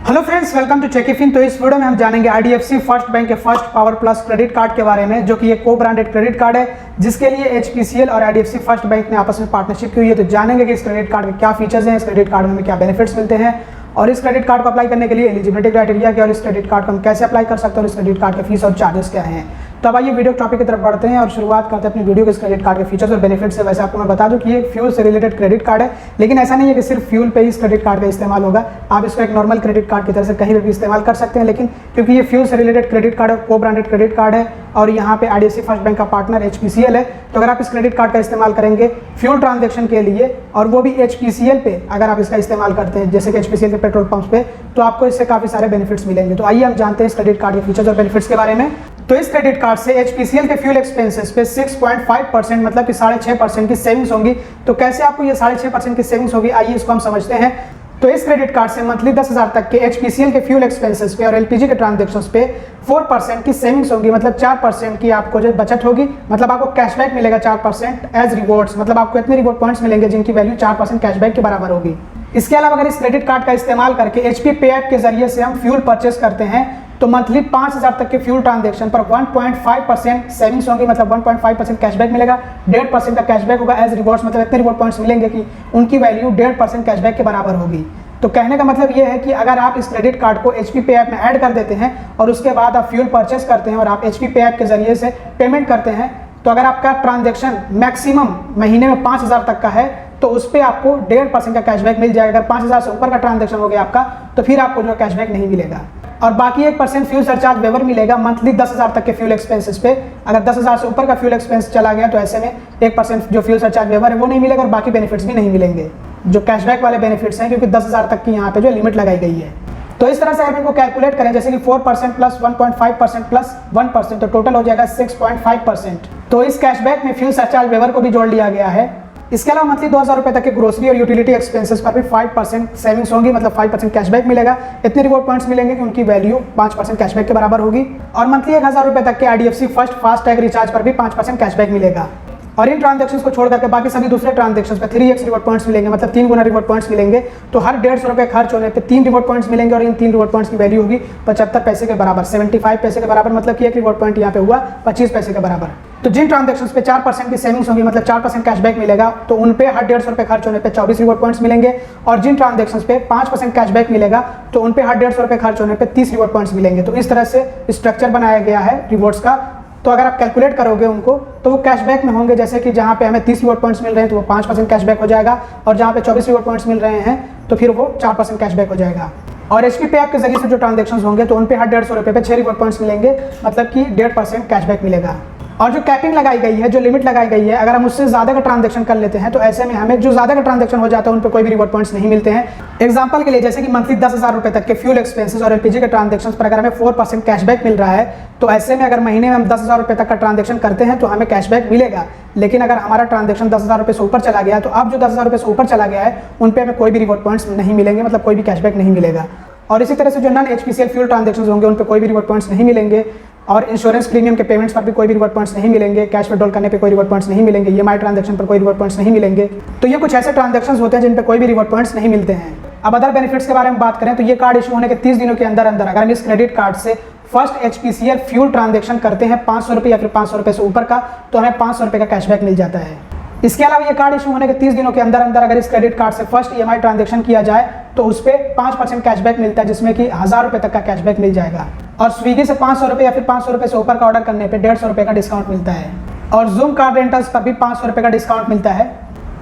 Hello friends, welcome to चेकिफिन। तो इस वीडियो में हम जानेंगे आईडीएफसी फर्स्ट बैंक के first power plus credit card के बारे में, जो कि एक को ब्रांडेड क्रेडिट कार्ड है जिसके लिए एचपीसीएल और आईडीएफसी फर्स्ट बैंक ने आपस में पार्टनरशिप की हुई है। तो जानेंगे कि इस क्रेडिट कार्ड के क्या फीचर्स हैं, इस क्रेडिट कार्ड में क्या बेनिफिट्स मिलते हैं और इस क्रेडिट कार्ड को अप्लाई करने के लिए एलिजिबिलिटी क्राइटेरिया क्या और इस क्रेडिट कार्ड को हम कैसे अप्लाई कर सकते हैं और इस क्रेडिट कार्ड के फीस और चार्जेस क्या हैं। तो अब आइए वीडियो टॉपिक की तरफ बढ़ते हैं और शुरुआत करते हैं अपनी वीडियो के इस क्रेडिट कार्ड के फीचर्स और बेनिफिट्स से। वैसे आपको मैं बता दूं कि ये फ्यूल से रिलेटेड क्रेडिट कार्ड है, लेकिन ऐसा नहीं है कि सिर्फ फ्यूल पे ही इस क्रेडिट कार्ड का इस्तेमाल होगा। आप इसको एक नॉर्मल क्रेडिट कार्ड की तरह से कहीं भी इस्तेमाल कर सकते हैं, लेकिन क्योंकि ये फ्यूल से रिलेटेड क्रेडिट कार्ड है, को ब्रांडेड क्रेडिट कार्ड है और यहाँ पे आईडीएफसी फर्स्ट बैंक का पार्टनर एचपीसीएल है, तो अगर आप इस क्रेडिट कार्ड का इस्तेमाल करेंगे फ्यूल ट्रांजेक्शन के लिए और वो भी एचपीसीएल पे अगर आप इसका इस्तेमाल करते हैं, जैसे कि एचपीसीएल के पेट्रोल पंप पे, तो आपको इससे काफी सारे बेनिफिट्स मिलेंगे। तो आइए हम जानते हैं इस क्रेडिट कार्ड के फीचर्स और बेनिफिट्स के बारे में। तो इस क्रेडिट कार्ड से एचपीसीएल के फ्यूल एक्सपेंसेस पे 6.5% मतलब कि 6.5% की सेविंग्स होंगी। तो कैसे आपको ये 6.5% की सेविंग्स होगी, आइए इसको हम समझते हैं। तो इस क्रेडिट कार्ड से मंथली 10,000 तक के एचपीसीएल के फ्यूल एक्सपेंसेस पे और एलपीजी के ट्रांजैक्शंस पे 4% की सेविंग्स होगी, मतलब 4% की आपको जो बचत होगी, मतलब आपको कैशबैक मिलेगा 4% एज रिवॉर्ड्स, मतलब आपको इतने रिवॉर्ड पॉइंट्स मिलेंगे जिनकी वैल्यू 4% कैशबैक के बराबर होगी। इसके अलावा अगर इस क्रेडिट कार्ड का इस्तेमाल करके एचपी पे ऐप के जरिए से हम फ्यूल परचेस करते हैं तो मंथली 5,000 तक के फ्यूल ट्रांजैक्शन पर 1.5% सेविंग्स होंगी, मतलब 1.5% कैशबैक मिलेगा। 1.5% का कैशबैक होगा एज रिवॉर्ड्स, मतलब इतने रिवॉर्ड पॉइंट्स मिलेंगे कि उनकी वैल्यू 1.5% कैशबैक के बराबर होगी। तो कहने का मतलब ये है कि अगर आप इस क्रेडिट कार्ड को एचपी पे ऐप में ऐड कर देते हैं और उसके बाद आप फ्यूल परचेस करते हैं और आप एचपी पे ऐप के जरिए से पेमेंट करते हैं, तो अगर आपका ट्रांजैक्शन मैक्सिमम महीने में 5,000 तक का है तो उस पर आपको 1.5% का कैशबैक मिल जाएगा। अगर 5,000 से ऊपर का ट्रांजैक्शन हो गया आपका तो फिर आपको जो कैशबैक नहीं मिलेगा और बाकी 1% फ्यूल सरचार्ज वेवर मिलेगा मंथली 10,000 तक के फ्यूल एक्सपेंसेस पे। अगर 10,000 से ऊपर का फ्यूल एक्सपेंस चला गया तो ऐसे में 1% जो फ्यूल सरचार्ज वेवर है वो नहीं मिलेगा और बाकी बेनिफिट्स भी नहीं मिलेंगे जो कैशबैक वाले बेनिफिट्स हैं, क्योंकि 10,000 तक की यहाँ पे जो लिमिट लगाई गई है। तो इस तरह से अगर इनको कैलकुलेट करें, जैसे कि 4% प्लस 1.5% प्लस 1%, तो टोटल हो जाएगा 6.5%। तो इस कैशबैक में फ्यूल सरचार्ज वेवर को भी जोड़ लिया गया है। इसके अलावा मंथली 2,000 रुपए तक के ग्रोसरी और यूटिलिटी एक्सपेंसेस पर भी 5% सेविंग्स होंगी, मतलब 5% कैशबैक मिलेगा। इतने रिवॉर्ड पॉइंट्स मिलेंगे कि उनकी वैल्यू 5% कैशबैक के बराबर होगी। और मंथली 1,000 रुपए तक के आईडीएफसी फर्स्ट फास्टैग रिचार्ज पर भी 5% कैशबैक मिलेगा। और इन ट्रांजैक्शंस को छोड़ करके बाकी सभी दूसरे ट्रांजैक्शंस पे 3x रिवॉर्ड पॉइंट्स मिलेंगे, मतलब 3 गुना रिवॉर्ड पॉइंट्स मिलेंगे। तो हर 150 रुपए खर्च होने पे 3 रिवॉर्ड पॉइंट्स मिलेंगे और इन 3 रिवॉर्ड पॉइंट्स की वैल्यू होगी 75 पैसे के बराबर, 75 पैसे के बराबर, मतलब कि एक रिवॉर्ड पॉइंट यहाँ पे हुआ 25 पैसे के बराबर। तो जिन ट्रांजैक्शंस पे 4% की सेविंग्स होगी, मतलब 4% कैशबैक मिलेगा, तो उन पे हर 150 रुपए खर्च होने पे 24 रिवॉर्ड पॉइंट्स मिलेंगे। और जिन ट्रांजैक्शंस पे 5% कैशबैक मिलेगा तो उन पे हर 150 रुपए खर्च होने पे 30 रिवॉर्ड पॉइंट्स मिलेंगे। तो इस तरह से स्ट्रक्चर बनाया गया है रिवॉर्ड्स का। तो अगर आप कैलकुलेट करोगे उनको तो वो कैशबैक में होंगे, जैसे कि जहाँ पे हमें 30 रिवॉर्ड पॉइंट्स मिल रहे हैं तो वो 5% कैशबैक हो जाएगा और जहाँ पे 24 रिवॉर्ड पॉइंट्स मिल रहे हैं तो फिर वो 4% कैशबैक हो जाएगा। और एचपी पे ऐप के जरिए से जो ट्रांजैक्शंस होंगे तो उन पे हर 150 रुपए पे 6 रिवॉर्ड पॉइंट्स मिलेंगे, मतलब कि 1.5% कैशबैक मिलेगा। और जो कैपिंग लगाई गई है, जो लिमिट लगाई गई है, अगर हम उससे ज़्यादा का ट्रांजैक्शन कर लेते हैं तो ऐसे में हमें जो ज़्यादा का ट्रांजैक्शन हो जाता है उन पे कोई भी रिवॉर्ड पॉइंट्स नहीं मिलते हैं। एग्जांपल के लिए जैसे कि मंथली 10,000 रुपए तक के फ्यूल एक्सपेंसेस और एलपीजी के ट्रांजैक्शंस पर अगर हमें 4% कैशबैक मिल रहा है तो ऐसे में अगर महीने में हम 10,000 रुपए तक का ट्रांजैक्शन करते हैं तो हमें कैशबैक मिलेगा। लेकिन अगर हमारा ट्रांजैक्शन 10,000 रुपए से ऊपर चला गया तो अब जो 10,000 रुपए से ऊपर चला गया है उन पे हमें कोई भी रिवॉर्ड पॉइंट्स नहीं मिलेंगे, मतलब कोई भी कैशबैक नहीं मिलेगा। और इसी तरह से जो नॉन एचपीसीएल फ्यूल ट्रांजैक्शंस होंगे उन पे कोई भी रिवॉर्ड पॉइंट्स नहीं मिलेंगे और इंश्योरेंस प्रीमियम के पेमेंट्स पर भी कोई भी रिवॉर्ड पॉइंट्स नहीं मिलेंगे, कैश विड्रॉल करने पे कोई रिवॉर्ड पॉइंट्स नहीं मिलेंगे, ईएमआई ट्रांजैक्शन पर कोई रिवॉर्ड पॉइंट्स नहीं मिलेंगे। तो ये कुछ ऐसे ट्रांजैक्शंस होते हैं जिन पे कोई भी रिवॉर्ड पॉइंट्स नहीं मिलते हैं। अब अदर बेनिफिट्स के बारे में बात करें तो ये कार्ड इशू होने के 30 दिनों के अंदर अंदर अगर हम इस क्रेडिट कार्ड से फर्स्ट एचपीसीएल फ्यूल ट्रांजैक्शन करते हैं 500 रुपये या फिर 500 रुपये से ऊपर का, तो हमें 500 रुपये का कैशबैक मिल जाता है। इसके अलावा ये कार्ड इशू होने के 30 दिनों के अंदर अंदर अगर इस क्रेडिट कार्ड से फर्स्ट ईएमआई ट्रांजैक्शन किया जाए तो उस पर 5% कैशबैक मिलता है, जिसमें कि 1,000 रुपये तक का कैशबैक मिल जाएगा। और स्विगी से 500 रुपये या फिर 500 रुपये से ऊपर का ऑर्डर करने पे 150 रुपये का डिस्काउंट मिलता है। और जूम कार रेंटल्स पर भी 500 रुपये का डिस्काउंट मिलता है।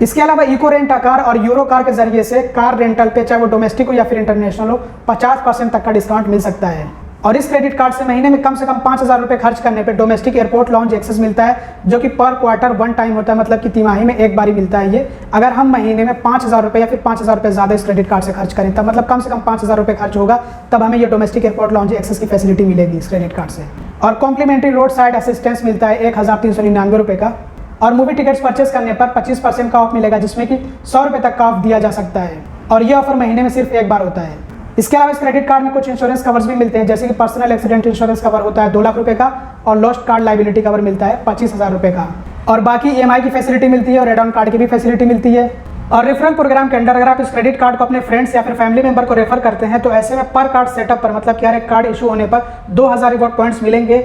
इसके अलावा इको रेंट कार और यूरो कार के जरिए से कार रेंटल पे, चाहे वो डोमेस्टिक हो या फिर इंटरनेशनल हो, 50% तक का डिस्काउंट मिल सकता है। और इस क्रेडिट कार्ड से महीने में कम से कम 5,000 रुपये खर्च करने पे डोमेस्टिक एयरपोर्ट लॉन्च एक्सेस मिलता है, जो कि पर क्वार्टर 1 टाइम होता है, मतलब कि तिमाही में एक बारी मिलता है ये। अगर हम महीने में 5,000 रुपये या फिर 5,000 रुपये ज़्यादा इस क्रेडिट कार्ड से खर्च करें तब, मतलब कम से कम 5,000 रुपये खर्च होगा, तब हमें ये डोमेस्टिक एयरपोर्ट लॉन्च एक्सेस की फैसिलिटी मिलेगी इस क्रेडिट कार्ड से। और कॉम्प्लीमेंट्री रोड साइड असिस्टेंस मिलता है 1,399 रुपये का। और मूवी टिकट्स परचेस करने पर 25% का ऑफ मिलेगा, जिसमें कि 100 रुपये तक का ऑफ दिया जा सकता है। और ये ऑफर महीने में सिर्फ एक बार होता है। इसके अलावा इस क्रेडिट कार्ड में कुछ इंश्योरेंस कवर्स भी मिलते हैं, जैसे कि पर्सनल एक्सीडेंट इंश्योरेंस कवर होता है 2 लाख रुपए का और लॉस्ट कार्ड लाइबिलिटी कवर मिलता है 25,000 रुपये का। और बाकी ईएमआई की फैसिलिटी मिलती है और एड ऑन कार्ड की भी फैसिलिटी मिलती है। और रेफरल प्रोग्राम के अंडर अगर आप इस क्रेडिट कार्ड को अपने फ्रेंड्स या फिर फैमिली मेंबर को रेफर करते हैं तो ऐसे में पर कार्ड सेटअप पर मतलब क्या है, कार्ड इशू होने पर 2000 रिवॉर्ड पॉइंट्स मिलेंगे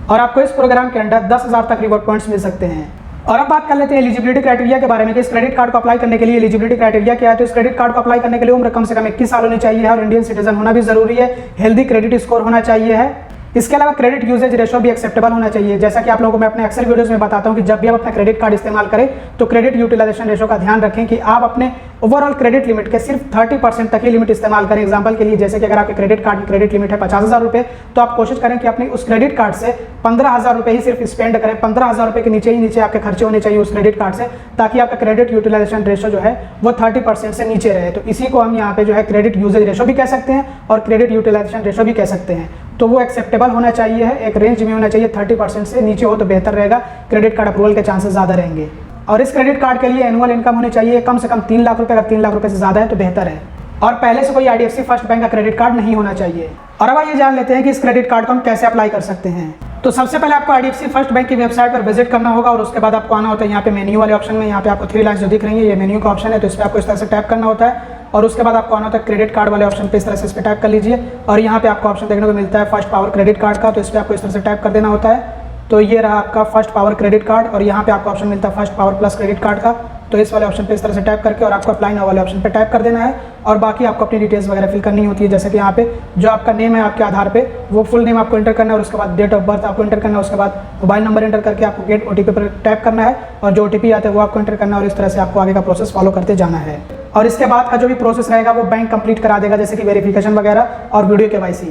और आपको इस प्रोग्राम के अंडर 10,000 तक रिवॉर्ड पॉइंट्स मिल सकते हैं। और अब बात कर लेते हैं एलिजिबिलिटी क्राइटेरिया के बारे में कि इस क्रेडिट कार्ड को अप्लाई करने के लिए एलिजिबिलिटी क्राइटेरिया क्या है। तो इस क्रेडिट कार्ड को अप्लाई करने के लिए उम्र कम से कम 21 साल होनी चाहिए और इंडियन सिटीजन होना भी जरूरी है। हेल्दी क्रेडिट स्कोर होना चाहिए है। इसके अलावा क्रेडिट यूजेज रेशो भी एक्सेप्टेबल होना चाहिए। जैसा कि आप लोगों को मैं अपने अक्सर वीडियोस में बताता हूं कि जब भी आप अपना क्रेडिट कार्ड इस्तेमाल करें तो क्रेडिट यूटिलाइजेशन रेशो का ध्यान रखें कि आप अपने ओवरऑल क्रेडिट लिमिट के सिर्फ 30% तक ही लिमिट इस्तेमाल करें। एग्जांपल के लिए जैसे कि अगर आपके क्रेडिट कार्ड की क्रेडिट लिमिट है 50,000 रुपये तो आप कोशिश करें कि अपने उस क्रेडिट कार्ड से 15,000 रुपये ही सिर्फ स्पेंड करें। 15,000 रुपये के नीचे आपके खर्चे होने चाहिए उस क्रेडिट कार्ड से, ताकि आपका क्रेडिट यूटिलाइजेशन रेशो जो है वो 30% से नीचे रहे। तो इसी को हम यहाँ पे जो है क्रेडिट यूजेज रेशो भी कह सकते हैं और क्रेडिट यूटिलाइजेशन रेशो भी कह सकते हैं। तो वो एक्सेप्टेबल होना चाहिए है, एक रेंज में होना चाहिए। 30% से नीचे हो तो बेहतर रहेगा, क्रेडिट कार्ड अप्रूवल के चांसेस ज़्यादा रहेंगे। और इस क्रेडिट कार्ड के लिए एनुअल इनकम होनी चाहिए कम से कम 3 लाख रुपए। अगर 3 लाख रुपए से ज़्यादा है तो बेहतर है। और पहले से कोई IDFC फर्स्ट बैंक का क्रेडिट कार्ड नहीं होना चाहिए। और अब आइए जान लेते हैं कि इस क्रेडिट कार्ड को हम कैसे अप्लाई कर सकते हैं। तो सबसे पहले आपको IDFC फर्स्ट बैंक की वेबसाइट पर विजिट करना होगा और उसके बाद आपको आना होता है यहाँ पे मेन्यू वाले ऑप्शन में। यहाँ पे आपको 3 लाइन्स जो दिख रही है ये मेन्यू का ऑप्शन है, तो इस पर आपको इस तरह से टैप करना होता है और उसके बाद आपको आना होता है क्रेडिट कार्ड वाले ऑप्शन पे। इस तरह से इस पर टैप कर लीजिए और यहाँ पे आपको ऑप्शन देखने को मिलता है फर्स्ट पावर क्रेडिट कार्ड का, तो इस पर आपको इस तरह से टैप कर देना होता है। तो ये रहा आपका फर्स्ट पावर क्रेडिट कार्ड और यहाँ पे आपको ऑप्शन मिलता है first power plus credit card का। तो इस वाले ऑप्शन पे इस तरह से टैप करके और आपको अप्लाई नाउ वाले ऑप्शन पे टैप कर देना है और बाकी आपको अपनी डिटेल्स वगैरह फिल करनी होती है। जैसे कि यहाँ पे जो आपका नेम है आपके आधार पे वो फुल नेम आपको एंटर करना है और उसके बाद डेट ऑफ बर्थ आपको एंटर करना है। उसके बाद मोबाइल नंबर एंटर करके आपको गेट OTP पर टैप करना है और जो OTP आता है वो आपको एंटर करना है और इस तरह से आपको आगे का प्रोसेस फॉलो करते जाना है। और इसके बाद का जो भी प्रोसेस रहेगा वो बैंक कंप्लीट करा देगा, जैसे कि वेरिफिकेशन वगैरह और वीडियो KYC।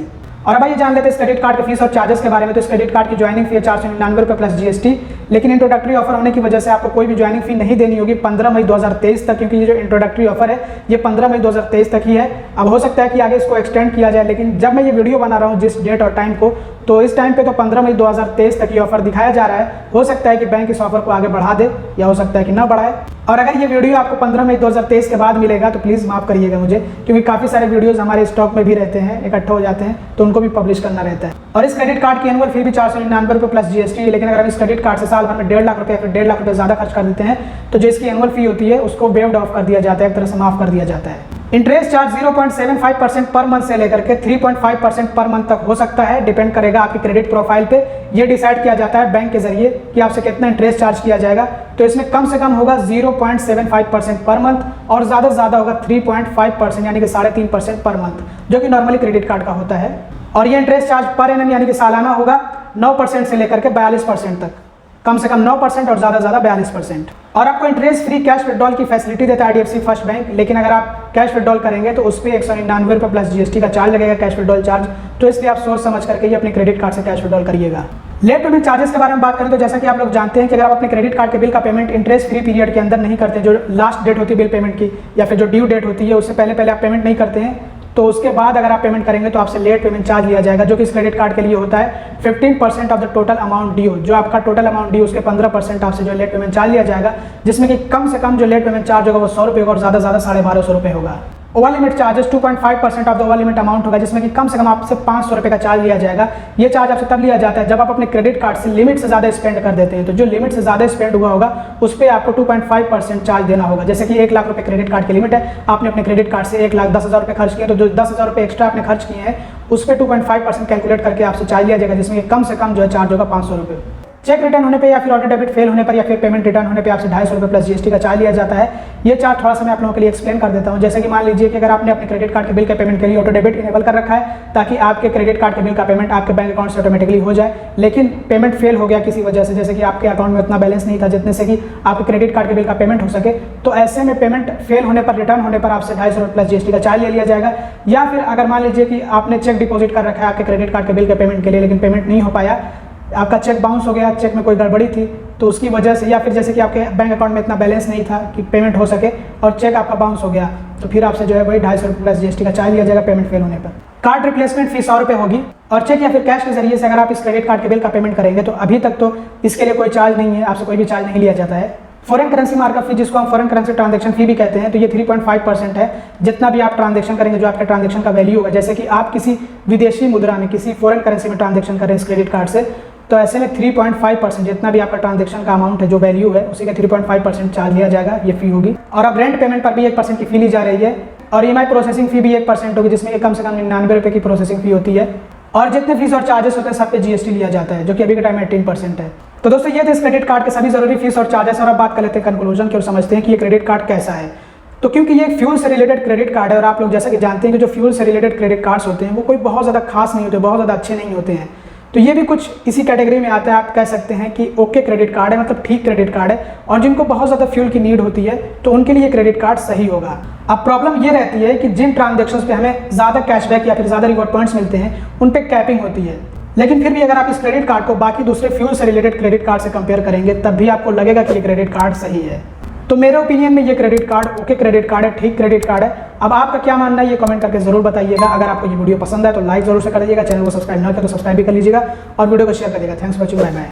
और अब ये जान लेते हैं इस क्रेडिट कार्ड के फीस और चार्जेस के बारे में। तो इस क्रेडिट कार्ड की ज्वाइनिंग फी है 499 रुपये प्लस GST, लेकिन इंट्रोडक्टरी ऑफर होने की वजह से आपको कोई भी ज्वाइनिंग फी नहीं देनी होगी 15 मई 2023 तक, क्योंकि ये जो इंट्रोडक्टरी ऑफर है ये 15 मई 2023 तक ही है। अब हो सकता है कि आगे इसको एक्सटेंड किया जाए, लेकिन जब मैं ये वीडियो बना रहा हूँ जिस डेट और टाइम को, तो इस टाइम पे तो 15 मई 2023 तक ये ऑफर दिखाया जा रहा है। हो सकता है कि बैंक इस ऑफर को आगे बढ़ा दे या हो सकता है कि ना बढ़ाए। और अगर ये वीडियो आपको 15 मई 2023 के बाद मिलेगा तो प्लीज़ माफ़ करिएगा मुझे, क्योंकि काफ़ी सारे वीडियोस हमारे स्टॉक में भी रहते हैं, इकट्ठे हो जाते हैं, तो उनको भी पब्लिश करना रहता है। और इस क्रेडिट कार्ड की एनुअल फी भी 499 रुपये प्लस GST है। लेकिन अगर हम इस क्रेडिट कार्ड से साल भर में 1.5 लाख रुपये फिर 1.5 लाख रुपये ज़्यादा खर्च कर देते हैं तो जो इसकी एनुअल फी होती है उसको वेव्ड ऑफ कर दिया जाता है, एक तरह से माफ़ कर दिया जाता है। इंटरेस्ट चार्ज 0.75% पर मंथ से लेकर के 3.5% पर मंथ तक हो सकता है, डिपेंड करेगा आपकी क्रेडिट प्रोफाइल पे। ये डिसाइड किया जाता है बैंक के जरिए कि आपसे कितना इंटरेस्ट चार्ज किया जाएगा। तो इसमें कम से कम होगा 0.75% पर मंथ और ज़्यादा से ज़्यादा होगा 3.5% यानी कि 3.5% पर मंथ, जो कि नॉर्मली क्रेडिट कार्ड का होता है। और ये इंटरेस्ट चार्ज पर एनम यानी कि सालाना होगा 9% से लेकर के 42% तक, कम से कम 9% और ज़्यादा से ज़्यादा 42%। और आपको इंटरेस्ट फ्री कैश विड्रॉल की फैसिलिटी देता है IDFC फर्स्ट बैंक, लेकिन अगर आप कैश विड्रॉल करेंगे तो उस पर 199 रुपये प्लस GST का चार्ज लगेगा, कैश विड्रॉल चार्ज। तो इसलिए आप सोच समझ करके ही अपने क्रेडिट कार्ड से कैश विड्रॉल करिएगा। लेट पेमेंट चार्जेस के बारे में बात करें तो जैसा कि आप लोग जानते हैं कि अगर आप अपने क्रेडिट कार्ड के बिल का पेमेंट इंटरेस्ट फ्री पीरियड के अंदर नहीं करते, जो लास्ट डेट होती है बिल पेमेंट की या फिर जो ड्यू डेट होती है उससे पहले आप पेमेंट नहीं करते हैं, तो उसके बाद अगर आप पेमेंट करेंगे तो आपसे लेट पेमेंट चार्ज लिया जाएगा, जो कि इस क्रेडिट कार्ड के लिए होता है 15% of the total amount due. जो आपका टोटल अमाउंट ड्यू उसके 15% आपसे जो लेट पेमेंट चार्ज लिया जाएगा, जिसमें कि कम से कम जो लेट पेमेंट चार्ज होगा वो 100 रुपये होगा और ज़्यादा से ज़्यादा 1250 रुपये होगा। Over limit charges 2.5% of the over limit amount होगा, जिसमें कि कम से कम आपसे 500 रुपये का चार्ज लिया जाएगा। ये चार्ज आपसे तब लिया जाता है जब आप अपने क्रेडिट कार्ड से लिमिट से ज़्यादा स्पेंड कर देते हैं। तो जो लिमिट से ज़्यादा स्पेंड हुआ होगा उस पर आपको 2.5% चार्ज देना होगा। जैसे कि 1 लाख रुपये क्रेडिट कार्ड की लिमिट है, आपने अपने क्रेडिट कार्ड से 1,10,000 रुपये खर्च किए, तो जो 10,000 रुपये एक्स्ट्रा आपने खर्च किए हैं उस पर 2.5% कैलकुलेट करके आपसे चार्ज लिया जाएगा, जिसमें कम से कम जो है चार्ज होगा 500 रुपये। चेक रिटर्न होने पे या फिर ऑटो डेबिट फेल होने पर या फिर पेमेंट रिटर्न होने पे आपसे 250 रुपये प्लस GST का चार्ज लिया जाता है। ये चार्ज थोड़ा सा मैं आप लोगों के लिए एक्सप्लेन कर देता हूँ। जैसे कि मान लीजिए कि अगर आपने अपने क्रेडिट कार्ड के बिल के पेमेंट के लिए ऑटो डेबिट इनेबल कर रखा है ताकि आपके क्रेडिट कार्ड के बिल का पेमेंट आपके बैंक अकाउंट से ऑटोमेटिकली हो जाए, लेकिन पेमेंट फेल हो गया किसी वजह से, जैसे कि आपके अकाउंट में उतना बैलेंस नहीं था जितने से कि आपके क्रेडिट कार्ड के बिल का पेमेंट हो सके, तो ऐसे में पेमेंट फेल होने पर रिटर्न होने पर आपसे 250 रुपये प्लस GST का चार्ज ले लिया जाएगा। या फिर अगर मान लीजिए कि आपने चेक डिपॉजिट कर रखा है आपके क्रेडिट कार्ड के बिल के पेमेंट के लिए, लेकिन पेमेंट नहीं हो पाया, आपका चेक बाउंस हो गया, चेक में कोई गड़बड़ी थी तो उसकी वजह से, या फिर जैसे कि आपके बैंक अकाउंट में इतना बैलेंस नहीं था कि पेमेंट हो सके और चेक आपका बाउंस हो गया, तो फिर आपसे जो है वही 250 रुपये प्लस GST का चार्ज लिया जाएगा पेमेंट फेल होने पर। कार्ड रिप्लेसमेंट फी 100 रुपये होगी। और चेक या फिर कैश के जरिए से अगर आप इस क्रेडिट कार्ड के बिल का पेमेंट करेंगे तो अभी तक तो इसके लिए कोई चार्ज नहीं है, आपसे कोई भी चार्ज नहीं लिया जाता है। फॉरेन करेंसी मार्कअप फी, जिसको हम फॉरेन करेंसी ट्रांजैक्शन फी भी कहते हैं, तो ये 3.5% है। जितना भी आप ट्रांजैक्शन करेंगे, जो आपके ट्रांजैक्शन का वैल्यू होगा, जैसे कि आप किसी विदेशी मुद्रा में किसी फॉरेन करेंसी में ट्रांजैक्शन करें इस क्रेडिट कार्ड से, तो ऐसे में 3.5% जितना भी आपका ट्रांजेक्शन का अमाउंट है, जो वैल्यू है, उसी का 3.5% चार्ज लिया जाएगा, ये फी होगी। और अब रेंट पेमेंट पर भी 1% की फी ली जा रही है और EMI प्रोसेसिंग फी भी 1% होगी, जिसमें कम से कम 99 रुपये की प्रोसेसिंग फी होती है। और जितने फीस और चार्जेस होते हैं सब पे GST लिया जाता है, जो कि अभी के टाइम में 18% है। तो दोस्तों ये थे इस क्रेडिट कार्ड के सभी जरूरी फीस और चार्जेस। और अब बात कर लेते हैं कंक्लूजन की और समझते हैं कि ये क्रेडिट कार्ड कैसा है। तो क्योंकि ये फ्यूल से रिलेटेड क्रेडिट कार्ड है और आप लोग जैसा कि जानते हैं कि जो फ्यूल से रिलेटेड क्रेडिट कार्ड्स होते हैं वो कोई बहुत ज़्यादा खास नहीं होते, बहुत ज़्यादा अच्छे नहीं होते हैं। तो ये भी कुछ इसी कैटेगरी में आता है। आप कह सकते हैं कि ओके क्रेडिट कार्ड है, मतलब ठीक क्रेडिट कार्ड है, और जिनको बहुत ज़्यादा फ्यूल की नीड होती है तो उनके लिए क्रेडिट कार्ड सही होगा। अब प्रॉब्लम ये रहती है कि जिन ट्रांजेक्शन्स पे हमें ज़्यादा कैशबैक या फिर ज़्यादा रिवॉर्ड पॉइंट्स मिलते हैं उन पे कैपिंग होती है। लेकिन फिर भी अगर आप इस क्रेडिट कार्ड को बाकी दूसरे फ्यूल से रिलेटेड क्रेडिट कार्ड से कंपेयर करेंगे तब भी आपको लगेगा कि ये क्रेडिट कार्ड सही है। तो मेरे ओपिनियन में ये credit card okay credit card है, ठीक क्रेडिट कार्ड है। अब आपका क्या मानना है ये कमेंट करके जरूर बताइएगा। अगर आपको ये वीडियो पसंद है तो लाइक जरूर से कर दीजिएगा, चैनल को सब्सक्राइब ना किया तो सब्सक्राइब भी कर लीजिएगा और वीडियो को शेयर कर दीजिएगा। Thanks for watching, bye bye.